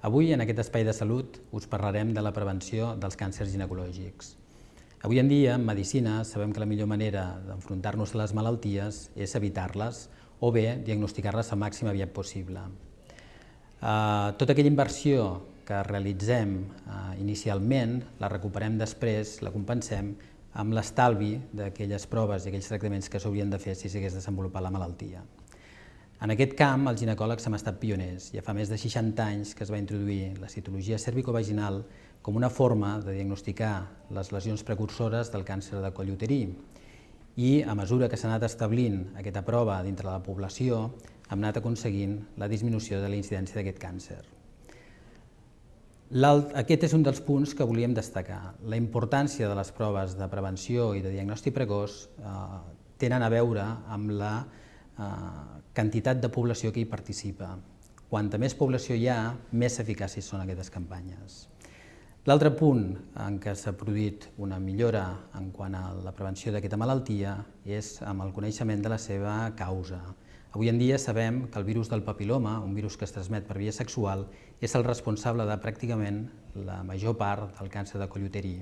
Avui, en aquest espai de salut, us parlarem de la prevenció dels càncers ginecològics. Avui en dia, en medicina, sabem que la millor manera d'enfrontar-nos a les malalties és evitar-les o bé diagnosticar-les el màxim aviat possible. Tota aquella inversió que realitzem inicialment la recuperem després, la compensem amb l'estalvi d'aquelles proves i aquells tractaments que s'haurien de fer si s'hagués desenvolupat la malaltia. En aquest camp, els ginecòlegs hem estat pioners. Ja fa més de 60 anys que es va introduir la citologia cervicovaginal com una forma de diagnosticar les lesions precursores del càncer de coll uterí. I a mesura que s'ha anat establint aquesta prova dintre de la població, hem anat aconseguint la disminució de la incidència d'aquest càncer. Aquest és un dels punts que volíem destacar. La importància de les proves de prevenció i de diagnòstic precoç tenen a veure amb la quantitat de població que hi participa. Quanta més població hi ha, més eficaces són aquestes campanyes. L'altre punt en què s'ha produït una millora en quant a la prevenció d'aquesta malaltia és amb el coneixement de la seva causa. Avui en dia sabem que el virus del papil·loma, un virus que es transmet per via sexual, és el responsable de pràcticament la major part del càncer de coll uterí.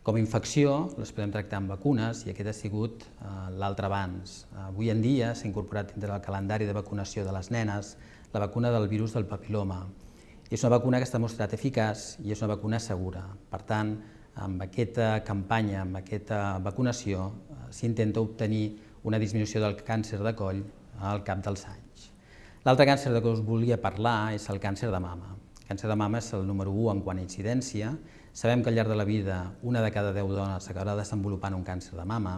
Com a infecció les podem tractar amb vacunes i aquest ha sigut l'altre abans. Avui en dia s'ha incorporat dintre del calendari de vacunació de les nenes la vacuna del virus del papil·loma. És una vacuna que està mostrat eficaç i és una vacuna segura. Per tant, amb aquesta campanya, amb aquesta vacunació, s'intenta obtenir una disminució del càncer de coll al cap dels anys. L'altre càncer de què us volia parlar és el càncer de mama. El càncer de mama és el número 1 en quant a incidència. Sabem que al llarg de la vida una de cada 10 dones acabarà desenvolupant un càncer de mama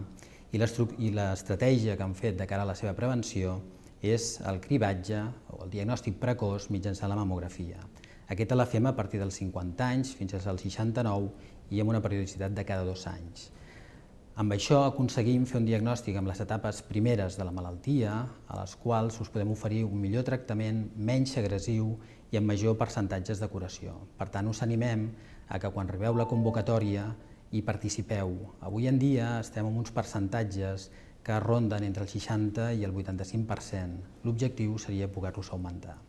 i l'estratègia que han fet de cara a la seva prevenció és el cribatge o el diagnòstic precoç mitjançant la mamografia. Aquesta la fem a partir dels 50 anys fins als 69 i amb una periodicitat de cada 2 anys. Amb això aconseguim fer un diagnòstic amb les etapes primeres de la malaltia, a les quals us podem oferir un millor tractament, menys agressiu i amb major percentatges de curació. Per tant, us animem a que quan rebeu la convocatòria hi participeu. Avui en dia estem en uns percentatges que ronden entre el 60 i el 85%. L'objectiu seria poder-los augmentar.